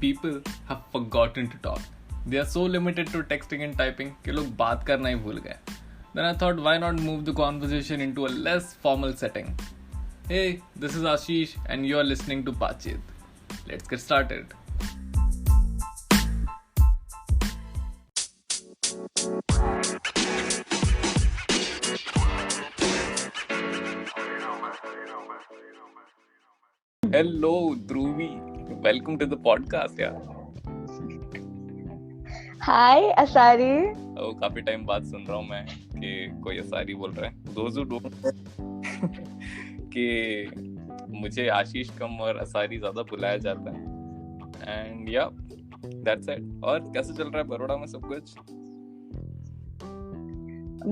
people have forgotten to talk. They are so limited to texting and typing कि लोग बात करना ही भूल गए. Then I thought, why not move the conversation into a less formal setting? Hey, this is Ashish and you are listening to Baatcheet. Let's get started. Hello, Dhruvi. Welcome to the podcast, यार. हाय असारी. काफी time बाद सुन रहा हूँ मैं कि कोई असारी बोल रहा है. Those who don't know कि मुझे आशीष कम और असारी ज्यादा बुलाया जाता है. And yeah, that's it. और कैसे चल रहा है बड़ौदा में सब कुछ?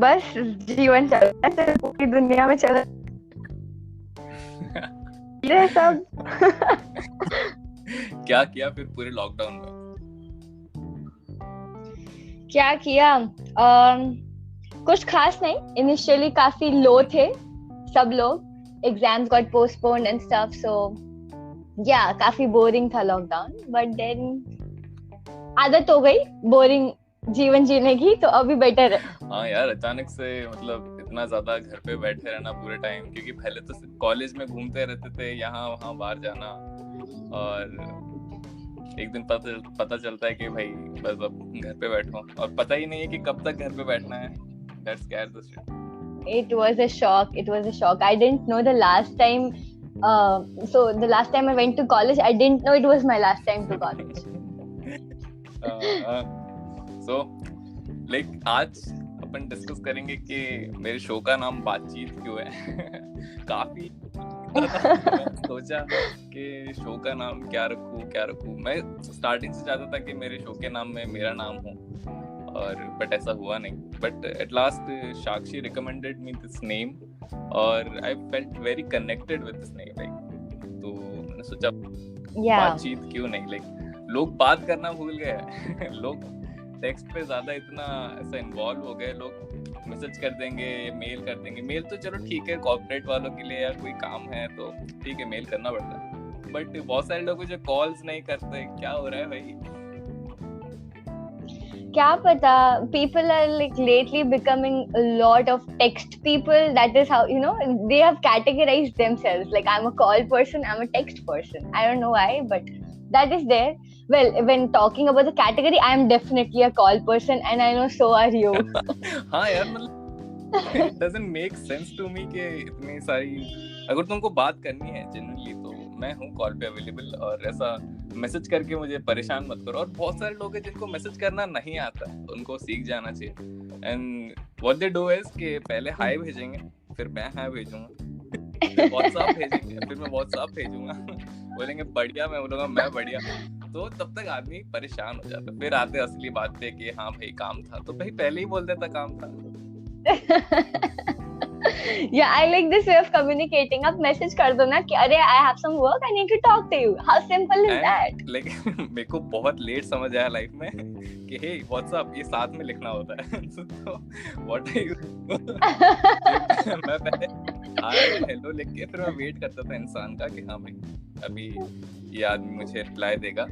बस जीवन चल रहा है, पूरी दुनिया में चल रहा है सब. क्या किया फिर पूरे लॉकडाउन में? क्या किया? कुछ खास नहीं. इनिशियली काफी लो थे सब लोग. Exams got postponed and stuff, so yeah काफी बोरिंग था लॉकडाउन. बट देन आदत हो गई बोरिंग जीवन जीने की, तो अभी बेटर है. हाँ यार, अचानक से मतलब इतना ज्यादा घर पे बैठे रहना पूरे टाइम, क्योंकि पहले तो कॉलेज में घूमते रहते थे, यहाँ वहाँ बाहर जाना, और एक दिन पता चलता है कि भाई बस अब घर पे बैठो, और पता ही नहीं है कि कब तक घर पे बैठना है. That scares the shit. It was a shock. I didn't know the last time. So the last time I went to college, I didn't know it was my last time to college. So, like आज अपन discuss करेंगे कि मेरे show का नाम बातचीत क्यों है. काफी सोचा कि शो का नाम क्या रखूं. मैं स्टार्टिंग से चाहता था कि मेरे शो के नाम में मेरा नाम हो, और बट ऐसा हुआ नहीं. But at last Sakshi recommended me this name, और I felt very connected with this name. Like तो मैंने सोचा बातचीत क्यों नहीं. लाइक लोग बात करना भूल गए. लोग टेक्स्ट पे ज्यादा इतना ऐसा इन्वॉल्व हो गए. लोग मैसेज कर देंगे, मेल कर देंगे. मेल तो चलो ठीक है, कॉर्पोरेट वालों के लिए, या कोई काम है तो ठीक है, मेल करना पड़ता है. बट बहुत सारे लोग जो कॉल्स नहीं करते, क्या हो रहा है भाई? क्या पता, people are like lately becoming a lot of text people. That is how, you know, they have categorized themselves. Like, I'm a call person, I'm a text person. I don't know why, but that is there. Well, when talking about the category, I am definitely a call person, and I know so are you. हाँ यार, मतलब it doesn't make sense to me कि इतनी सारी, अगर तुमको बात करनी है जनरली तो मैं हूँ कॉल पे अवेलेबल, और ऐसा मैसेज करके मुझे परेशान मत करो. और बहुत सारे लोग हैं जिनको मैसेज करना नहीं आता, उनको सीख जाना चाहिए. And what they do is कि पहले हाय भेजेंगे, फिर मैं हाय भेजूंगा, व्हाट्सएप भेजेंगे, फिर मैं व्हाट्सएप भेजूंगा, बोलेंगे बढ़िया, मैं बोलूंगा मैं बढ़िया. तो तब तक आदमी परेशान हो जाता. फिर आते असली बात पे कि हाँ भाई काम था, तो भाई पहले ही बोल देता काम था. Yeah, I like this way of communicating. आप मैसेज कर दो ना कि अरे I have some work, I need to talk to you. How simple is that? Like मेरे को बहुत लेट समझ आया लाइफ में कि hey WhatsApp ये साथ में लिखना होता है. तो what are you? मैं पहले हाय हेलो लिख के फिर मैं वेट करता था इंसान का कि हाँ भाई अभी ये आदमी मुझे रिप्लाई देगा,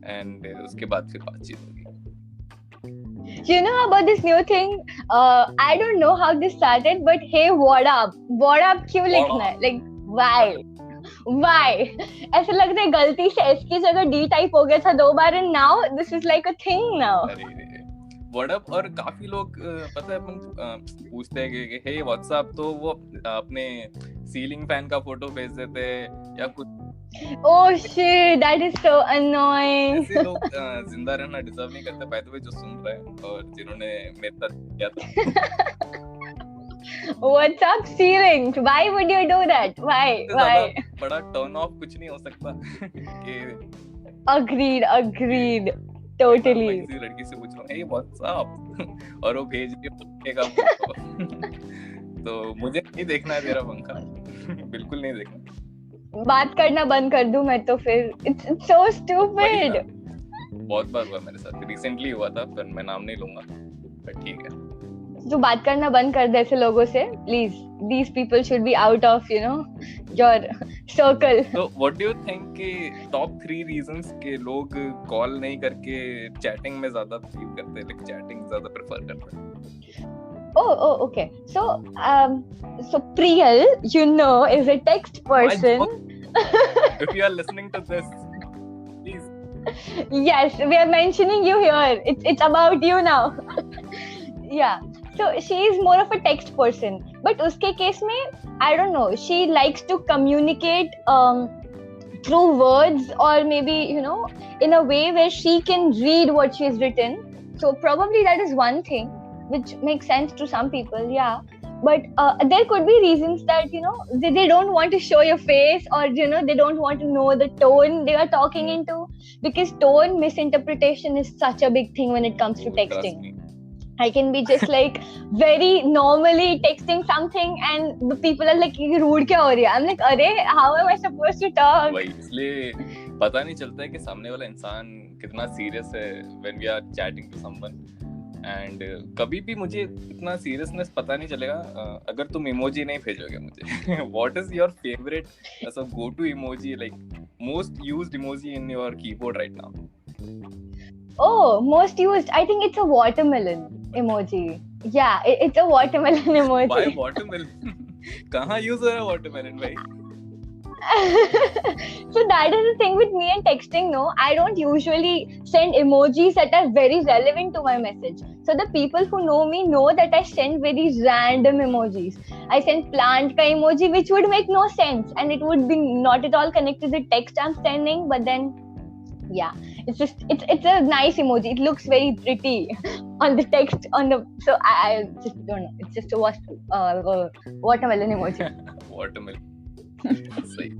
एंड उसके बाद फिर बातचीत होगी. You know about this new thing? I don't know how this started, but hey, what up? What up क्यों लिखना है? Like, why? ऐसा लगता है गलती से S की जगह D टाइप हो गया था 2 बार, and now this is like a thing now. What up? और काफी लोग पता है अपन पूछते हैं कि hey WhatsApp, तो वो अपने सीलिंग फैन का फोटो भेज देते या कुछ. Oh shit, that is so annoying. ऐसे लोग जिंदा रहना डिजर्व नहीं करते. बाय द वे जो सुन रहे हैं और जिन्होंने मेरे साथ किया था. What's up ceiling? Why would you do that? Why? बड़ा टर्न ऑफ कुछ नहीं हो सकता कि Agreed. Totally. मैं किसी लड़की से पूछ रहा हूँ hey what's up और वो भेज के फोटो. तो मुझे नहीं देखना है तेरा पंखा. बिल्कुल नहीं देखना. बात करना बंद कर दूं मैं तो फिर. It's so stupid. बहुत बार हुआ मेरे साथ. रिसेंटली हुआ था, पर मैं नाम नहीं लूंगा, पर ठीक है. जो बात करना बंद कर दे ऐसे लोगों से, please, these people should be out of your circle. So what do you think कि top 3 reasons के लोग कॉल नहीं करके चैटिंग में ज्यादा बिलीव करते हैं, like चैटिंग ज्यादा प्रेफर करते हैं? Oh, okay. So Priyal, is a text person. If you are listening to this, please. Yes, we are mentioning you here. It's about you now. Yeah. So she is more of a text person. But uske case mein, I don't know, she likes to communicate through words, or maybe, in a way where she can read what she's written. So probably that is one thing which makes sense to some people, yeah. But there could be reasons that, they don't want to show your face, or, they don't want to know the tone they are talking into, because tone misinterpretation is such a big thing when it comes to texting. I can be just like very normally texting something and the people are like, ये rude क्या हो रही है? I'm like, अरे, how am I supposed to talk? वही, इसलिए पता नहीं चलता है कि सामने वाला इंसान कितना सीरियस है when we are chatting to someone. And कभी भी मुझे इतना सीरियसनेस पता नहीं चलेगा अगर तुम इमोजी नहीं भेजोगे मुझे. What is your favorite go to emoji, like most used emoji in your keyboard right now? Oh, most used, I think it's a watermelon emoji. Yeah, it's a watermelon emoji. Why watermelon? कहाँ use हो रहा है watermelon भाई? So that is the thing with me and texting, no? I don't usually send emojis that are very relevant to my message. So the people who know me know that I send very random emojis. I send plant ka emoji, which would make no sense, and it would be not at all connected to the text I'm sending. But then, yeah, it's a nice emoji. It looks very pretty on the text So I just don't know. It's just a watermelon emoji. Watermelon. Same.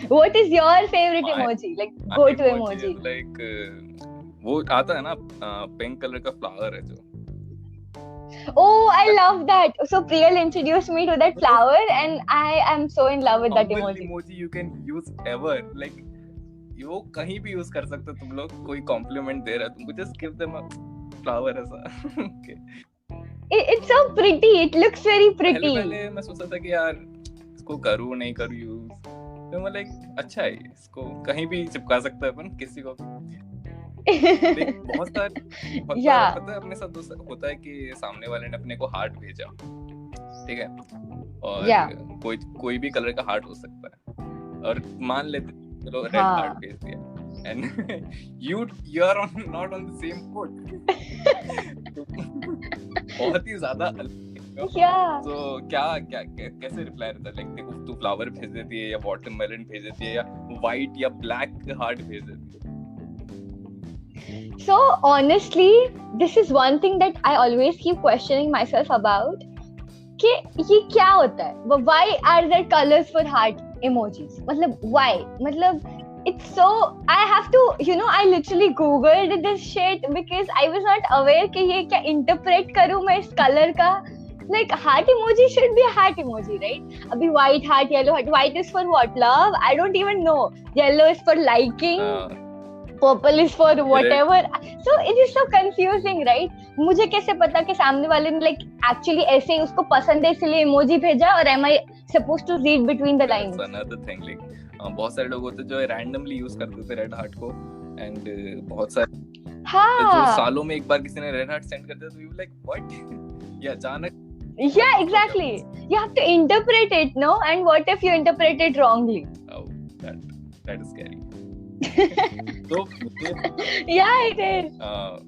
What is your favorite emoji? Like go to emoji. Like वो आता है ना pink colour का flower है जो. Oh, I love that. So Priyal introduced me to that flower, and I am so in love with that emoji. Emoji you can use ever. Like वो कहीं भी यूज कर सकते हो तुम लोग. कोई कॉम्प्लीमेंट दे रहा है तुमको, just give them a flower ऐसा. Okay. It's so pretty. It looks very pretty. पहले मैं सोचा था कि यार इसको करूँ नहीं करूँ यूज, तो मैं लाइक अच्छा है, इसको कहीं भी चिपका सकता है अपन किसी को. बहुत सारे पता है अपने साथ होता है कि सामने वाले ने अपने को हार्ट भेजा, ठीक है, और कोई भी कलर का हार्ट हो सकता है, और मान लेते चलो रेड हार्ट भेज दिया, and you are not on the same foot. बहुत ही ज्यादा तो क्या कैसे रिप्लाई रहता है? लाइक देखो तू फ्लावर भेज देती है या वाटरमेलन भेज देती है या व्हाइट या ब्लैक हार्ट भेज देती है? So honestly, this is one thing that I always keep questioning myself about. कि ये क्या होता है? Why are there colors for heart emojis? मतलब why? मतलब it's so, I have to, I literally googled this shit because I was not aware कि ये क्या interpret करूँ मैं इस color का. Like heart emoji should be a heart emoji, right? Abhi white heart, yellow heart. White is for what? Love? I don't even know. Yellow is for liking. Purple is for whatever. So it is so confusing, right? मुझे कैसे पता कि सामने वाले ने like actually ऐसे ही उसको पसंद है इसलिए emoji भेजा, और am I supposed to read between the lines? That's another thing. Like बहुत सारे लोग होते हैं जो randomly use करते थे red heart को, and बहुत सारे जो सालों में एक बार किसी ने red heart send कर दिया तो you like what? ये अचानक. Yeah, exactly. You have to interpret it, no? And what if you interpret it wrongly? Oh, that is scary. So, yeah, it is.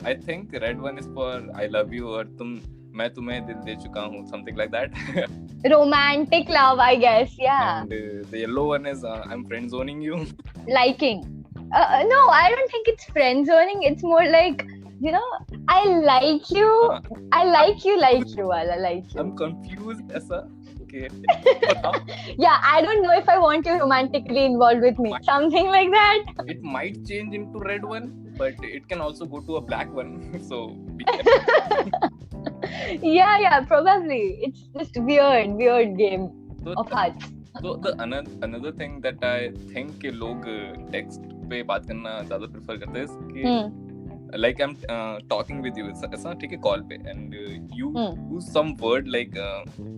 I think red one is for I love you, or मैं तुम्हें दिल दे चुका हूँ, something like that. Romantic love, I guess. Yeah. And the yellow one is I'm friend zoning you. Liking. No, I don't think it's friend zoning. It's more like, I like you. I like you. I like you. I'm confused, ऐसा. Okay. Yeah, I don't know if I want you romantically involved with me. Something like that. It might change into red one, but it can also go to a black one. So be careful. Yeah, probably. It's just weird game of hearts. So the another thing that I think कि लोग text पे बात करना ज़्यादा prefer करते हैं कि like I'm talking with you, ऐसा ठीक है कॉल पे, and you use some word like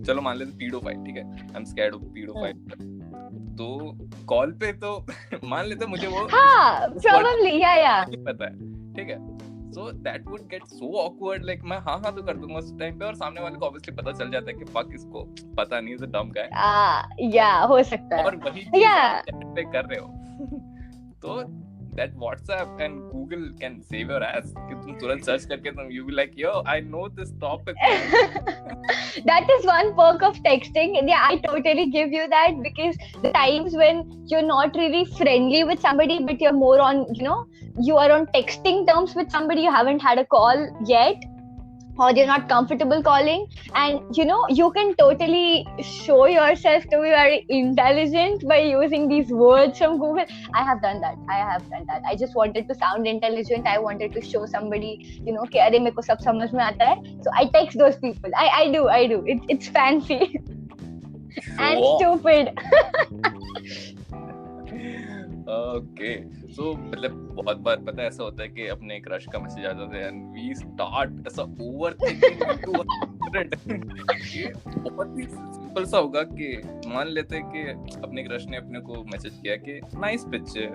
चलो मान लेते pedophile, ठीक है, I'm scared of pedophile, तो कॉल पे तो मान लेते मुझे वो probably yeah पता है, ठीक है, so that would get so awkward, like मैं हाँ तो कर दूंगा उस टाइम पे, और सामने वाले को obviously पता चल जाता है कि fuck इसको पता नहीं, is a dumb guy, yeah हो सकता है, और वही चीज पे कर रहे हो तो that WhatsApp and Google can save your ass कि तुम तुरंत सर्च करके तुम you be like yo I know this topic. That is one perk of texting. Yeah, I totally give you that, because the times when you're not really friendly with somebody but you're more on, you are on texting terms with somebody, you haven't had a call yet, or you're not comfortable calling, and you can totally show yourself to be very intelligent by using these words from Google. I have done that. I just wanted to sound intelligent. I wanted to show somebody कि अरे मेरे को सब समझ में आता है, so I text those people. I do. It's fancy and stupid. Okay, so मतलब बहुत बार पता है ऐसा होता है कि अपने क्रश का मैसेज आ जाता है and we start ऐसा overthinking into 100. बहुत ही सिंपल सा होगा कि मान लेते हैं कि अपने क्रश ने अपने को मैसेज किया कि नाइस पिक्चर,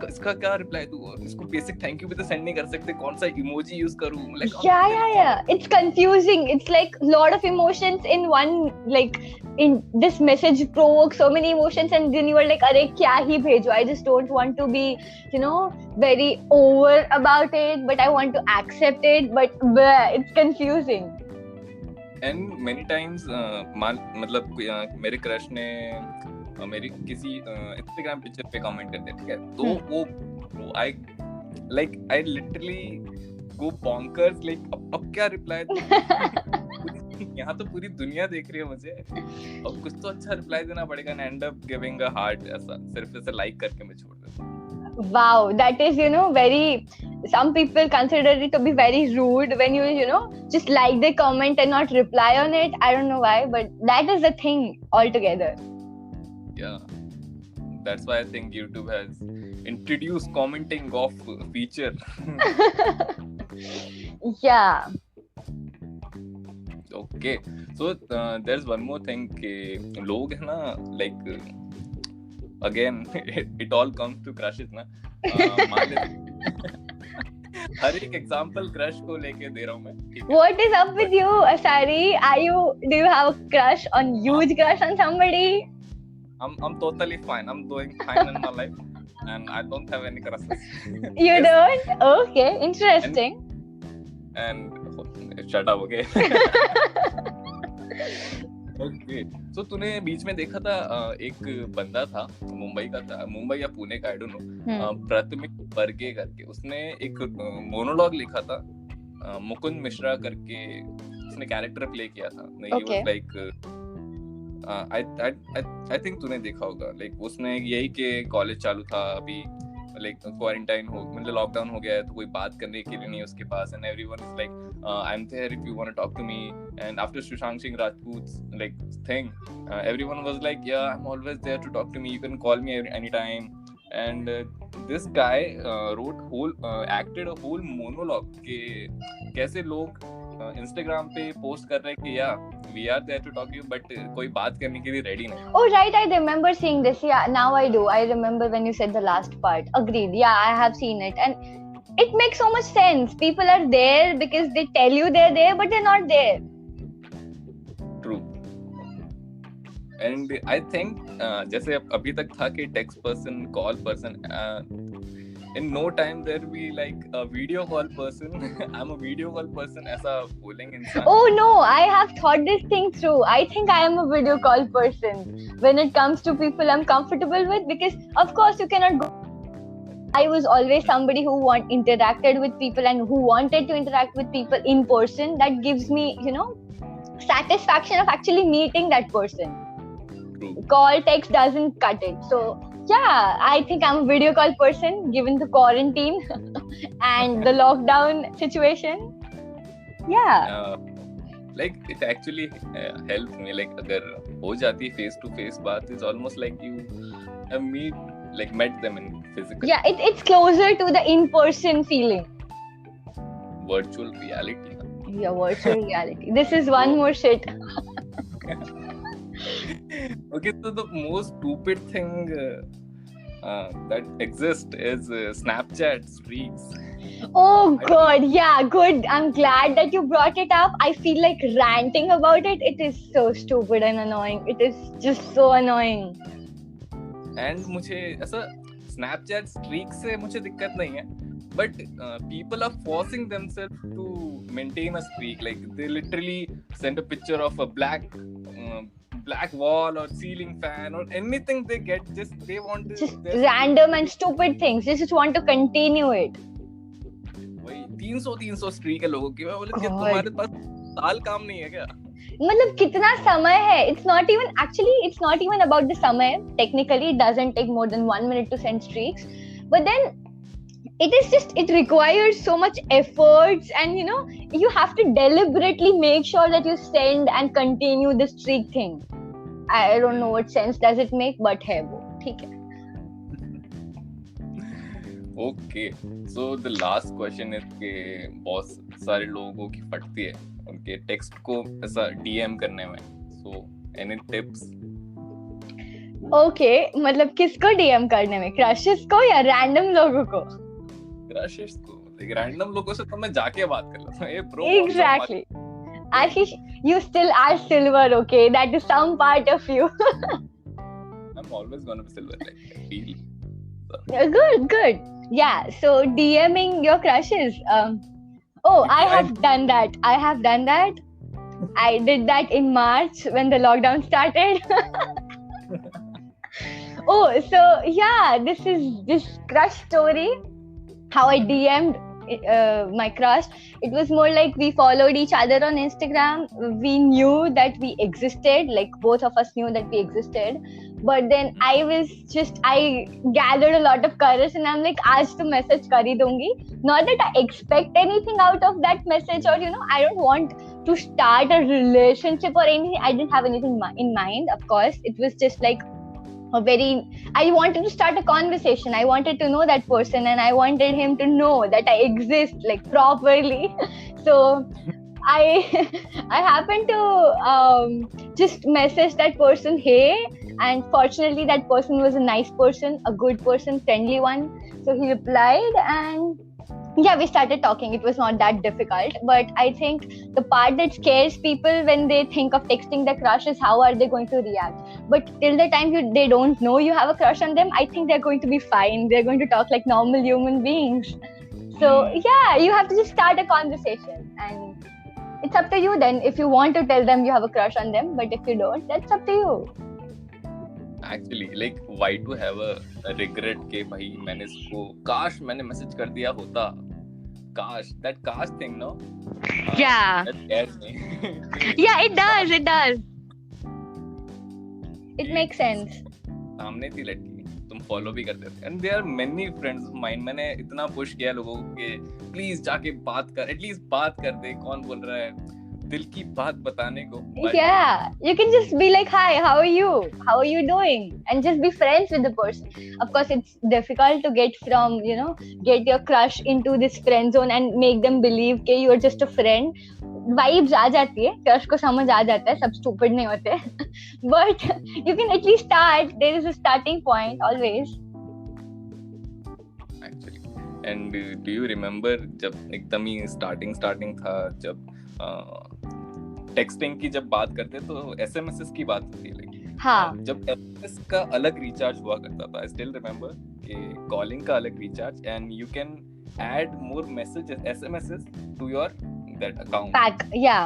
इसका क्या रिप्लाई दूं, इसको बेसिक थैंक यू भी तो सेंड नहीं कर सकते, कौन सा इमोजी यूज करूं, like yeah it's confusing. It's like lot of emotions in one, like in this message provokes so many emotions, and then you are like अरे क्या ही भेजो. I just don't want to be very over about it, but I want to accept it, but it's confusing. And many times मतलब मेरे crush ने मेरी किसी Instagram picture पे comment करते, ठीक है, तो वो I literally go bonkers, like अब क्या रिप्लाई यहाँ तो पूरी दुनिया देख रही है मुझे, अब कुछ तो अच्छा रिप्लाई देना पड़ेगा, and end up giving a heart, ऐसा सिर्फ ऐसे लाइक करके मैं छोड़ देता हूँ. Wow, that is very, some people consider it to be very rude when you just like the comment and not reply on it. I don't know why, but that is the thing altogether. Yeah, that's why I think YouTube has introduced commenting off feature. Yeah. Okay, so there's one more thing कि लोग है ना, like again it all comes to crushes ना, मान हर एक example crush को लेके दे रहा हूँ मैं. What is up with you, Asari? Do you have a crush on, huge crush on somebody? I'm totally fine. I'm doing fine in my life, and I don't have any crushes. You don't? Okay, interesting. And shut up, okay? Okay. So तूने बीच में देखा था एक बंदा था, मुंबई या पुणे का, I don't know, प्रतिमिक Barge करके, उसने एक मोनोलॉग लिखा था, मुकुंद मिश्रा करके उसने कैरेक्टर प्ले किया था. He was like I think तूने देखा होगा, like उसने यही कि कॉलेज चालू था अभी, like क्वारंटाइन हो, मतलब लॉकडाउन हो गया है, तो कोई बात करने के लिए नहीं उसके पास, and everyone is like I'm there if you want to talk to me. And after Sushant Singh Rajput's like thing, everyone was like yeah, I'm always there to talk to me, you can call me anytime. And this guy acted a whole monologue कि कैसे लोग Instagram पे post कर रहे हैं कि yeah, we are there to talk to you, but कोई बात करने के लिए ready नहीं. Oh right, I remember seeing this. Yeah, now I do. I remember when you said the last part. Agreed. Yeah, I have seen it, and it makes so much sense. People are there because they tell you they're there, but they're not there. True. And I think जैसे अभी तक था कि text person, call person, in no time there will be like a video call person. I'm a video call person, ऐसा बोलेंगे इंसान. Oh no, I have thought this thing through. I think I am a video call person when it comes to people I'm comfortable with, because of course you cannot go. I was always somebody who interacted with people and who wanted to interact with people in person. That gives me, satisfaction of actually meeting that person. True. Call, text doesn't cut it. So yeah, I think I'm a video call person given the quarantine and the lockdown situation. Yeah. Like it actually helps me. Like अगर हो जाती face to face बात, is almost like you meet like met them in physical. Yeah, it's closer to the in-person feeling. Virtual reality. Yeah, virtual reality. This is one more shit. Okay, so the most stupid thing that exists is Snapchat streaks. Oh god, yeah, good. I'm glad that you brought it up. I feel like ranting about it. It is so stupid and annoying. It is just so annoying. And मुझे ऐसा Snapchat streak से मुझे दिक्कत नहीं है, but people are forcing themselves to maintain a streak. Like they literally send a picture of a black wall or ceiling fan or anything they get. Just they want to just random and stupid things. They just want to continue it. वही 300 streak है लोगों की. मैं बोले कि तुम्हारे पास साल काम नहीं है क्या? मतलब कितना समय है? It's not even about the समय. Technically, it doesn't take more than 1 minute to send streaks. But then it requires so much efforts, and you have to deliberately make sure that you send and continue the streak thing. I don't know what sense does it make, but है वो ठीक है. Okay, so the last question is कि बहुत सारे लोगों की फटती है उनके टेक्स्ट को ऐसा DM करने में. So any tips? Okay, मतलब किसको DM करने में? Crushes को या random लोगों को? Crushes को. like random लोगों से तो मैं जाके बात कर लेता हूँ. ये bro. Exactly. Ashish, you still are silver, okay? That is some part of you. I'm always gonna be silver, like I feel. So. Good. Yeah, so DMing your crushes. I have done that. I did that in March when the lockdown started. So yeah, this crush story. How I DM'd my crush. It was more like we followed each other on Instagram. We knew that we existed. Like both of us knew that we existed. But then I gathered a lot of courage and I'm like, आज तो message कर ही दूंगी. Not that I expect anything out of that message, or I don't want to start a relationship or anything. I didn't have anything in mind, of course. It was just like I wanted to start a conversation. I wanted to know that person and I wanted him to know that I exist like properly. So I happened to just message that person, hey, and fortunately that person was a nice person, a good person, friendly one. So he replied and yeah, we started talking. It was not that difficult, but I think the part that scares people when they think of texting their crush is how are they going to react. But till the time they don't know you have a crush on them, I think they're going to be fine. They're going to talk like normal human beings. So yeah, you have to just start a conversation, and it's up to you then if you want to tell them you have a crush on them. But if you don't, that's up to you. Actually, like why to have a regret के भाई मैंने इसको काश मैंने message कर दिया होता. Gosh, that cash thing, no? Yeah. That scares me. Yeah, it does. It makes sense. सामने थी लड़की, तुम फॉलो भी करते थे. And there are many friends of mine. मैंने इतना पुश किया लोगों को कि प्लीज जाके बात कर, एटलीस्ट बात कर दे, कौन बोल रहा है, दिल की बात बताने को. Yeah, you can just be like, hi, how are you doing, and just be friends with the person. Of course, it's difficult to get your crush into this friend zone and make them believe that you are just a friend. Vibes आ जाती है, crush को समझ आ जाता है, सब stupid नहीं होते. But you can at least start. There is a starting point always. Actually, and do you remember जब एकदम ही starting था, जब टेक्सटिंग की जब बात करते तो एसएमएस की बात होती है. हाँ. जब एसएमएस का अलग रिचार्ज हुआ करता था, आई स्टिल रिमेम्बर कि कॉलिंग का अलग recharge, and you can add more messages SMS to your that account pack. या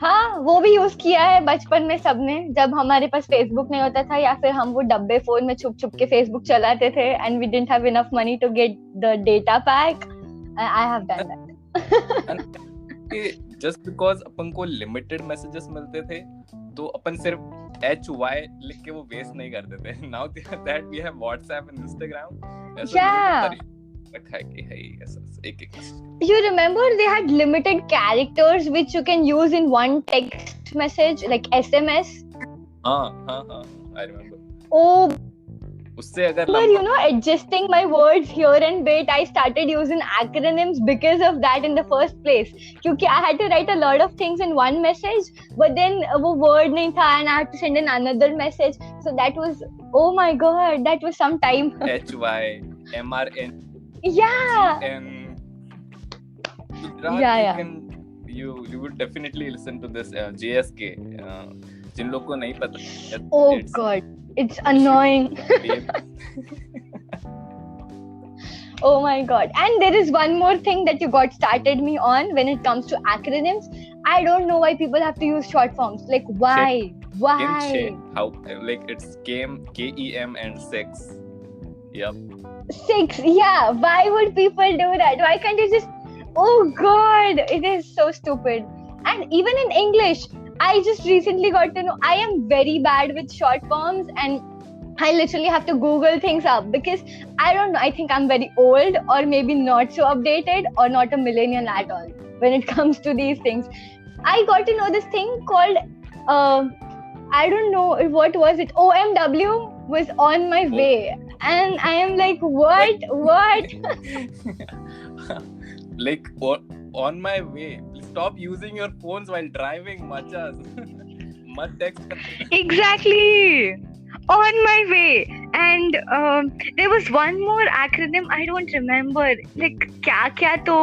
हाँ, वो भी यूज किया है बचपन में सबने, जब हमारे पास फेसबुक नहीं होता था या फिर हम वो डब्बे फोन में छुप के फेसबुक चलाते थे and we didn't have enough money to get the data pack. I have done that. Just because अपन को लिमिटेड मैसेजेस मिलते थे तो अपन सिर्फ HY लिख के वो वेस्ट नहीं करते थे. Now that we have WhatsApp and Instagram, ऐसा रखा है कि है ऐसा एक You remember they had limited characters which you can use in one text message, like SMS? हाँ, I remember. Oh, उससे अगर but you know, adjusting my words here and bit, I started using acronyms because of that in the first place. क्योंकि I had to write a lot of things in one message, but then वो word नहीं था and I had to send in another message. So that was, oh my god, that was some time. HYMRN Yeah. GN Gujarat, Yeah. you would definitely listen to this JSK. जिन लोग को नहीं पता, Oh god, it's annoying. Oh my god. And there is one more thing that you got started me on when it comes to acronyms. I don't know why people have to use short forms. Like why? Why? How, like it's KEM and sex. Yep. 6. Yeah. Why would people do that? Why can't you just, oh god, it is so stupid. And even in English, I just recently got to know I am very bad with short forms, and I literally have to Google things up because I don't know. I think I'm very old, or maybe not so updated, or not a millennial at all when it comes to these things. I got to know this thing called, I don't know what was it. OMW was on my way, and I am like, what? Like on my way. Stop using your phones while driving, machas. Mat text. Exactly. On my way. And there was one more acronym I don't remember. Like क्या तो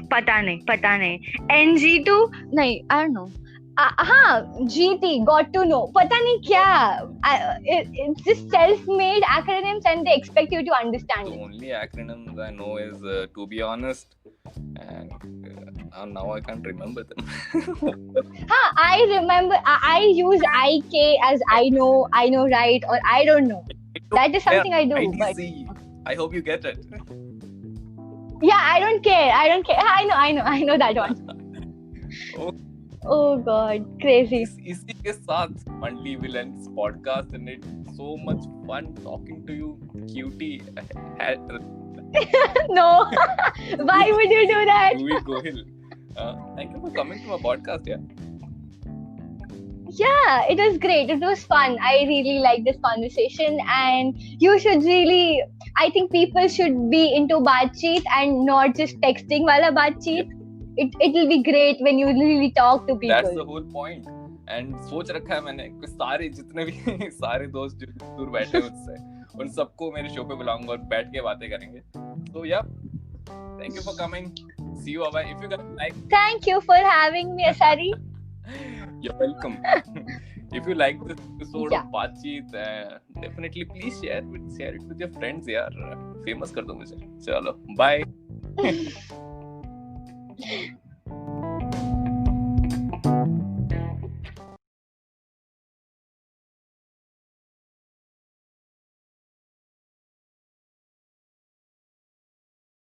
पता नहीं. NG2 नहीं, I don't know. हाँ, GT, got to know. पता नहीं क्या. It's just self-made acronyms and they expect you to understand it. The only acronyms I know is to be honest, and now I can't remember them. I remember. I use IK as I know right, or I don't know. That is something I do. IDC. I hope you get it. Yeah, I don't care. I know that one. Oh god, crazy. इसी के साथ Monthly will end this podcast, and it's so much fun talking to you, cutie. No, why would you do that? Louis Gohil. Thank you for coming to my podcast. Yeah, it was great. It was fun. I really liked this conversation, and you should really. I think people should be into बातचीत and not just texting वाला बातचीत. It will be great when you really talk to people. That's the whole point. And सोच रखा है मैंने कि सारे जितने भी सारे दोस्त जो दूर बैठे हैं मुझसे, उन सबको मेरे शो पे बुलाऊंगा और बैठ के बातें करेंगे. So yeah, thank you for coming. See you, bye. If you guys like. Thank you for having me, Asari. You're welcome. If you like this episode of बातचीत, definitely please share it with your friends यार. Famous कर दो मुझे. चलो, bye.